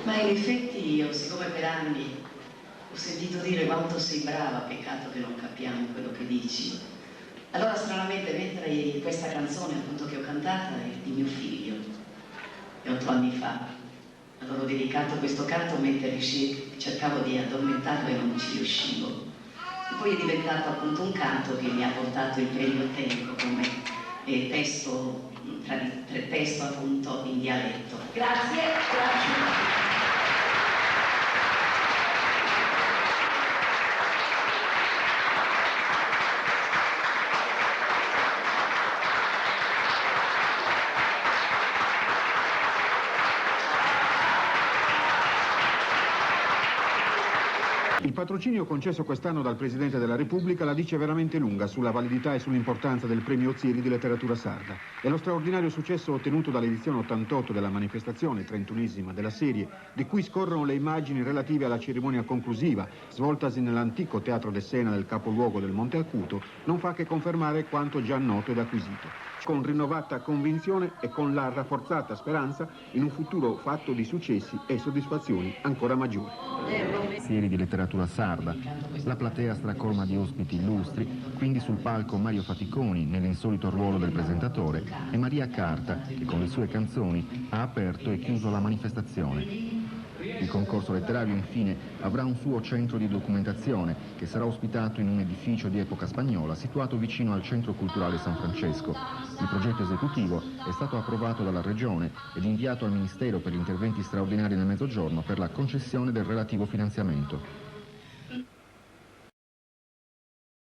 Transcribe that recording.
Ma in effetti io, siccome per anni ho sentito dire quanto sei brava, peccato che non capiamo quello che dici, allora stranamente mentre questa canzone appunto che ho cantata è di mio figlio, e 8 anni fa, allora ho dedicato questo canto mentre cercavo di addormentarlo e non ci riuscivo. E poi è diventato appunto un canto che mi ha portato il premio Tenco come testo, testo appunto in dialetto. Grazie, grazie. Il patrocinio concesso quest'anno dal Presidente della Repubblica la dice veramente lunga sulla validità e sull'importanza del premio Ozieri di letteratura sarda. E lo straordinario successo ottenuto dall'edizione 88 della manifestazione, 31esima della serie, di cui scorrono le immagini relative alla cerimonia conclusiva, svoltasi nell'antico Teatro de Sena del capoluogo del Monte Acuto, non fa che confermare quanto già noto ed acquisito. Con rinnovata convinzione e con la rafforzata speranza in un futuro fatto di successi e soddisfazioni ancora maggiori. Serie di letteratura sarda, la platea stracolma di ospiti illustri, quindi sul palco Mario Faticoni nell'insolito ruolo del presentatore e Maria Carta che con le sue canzoni ha aperto e chiuso la manifestazione. Il concorso letterario infine avrà un suo centro di documentazione che sarà ospitato in un edificio di epoca spagnola situato vicino al Centro Culturale San Francesco. Il progetto esecutivo è stato approvato dalla Regione ed inviato al Ministero per gli interventi straordinari nel Mezzogiorno per la concessione del relativo finanziamento.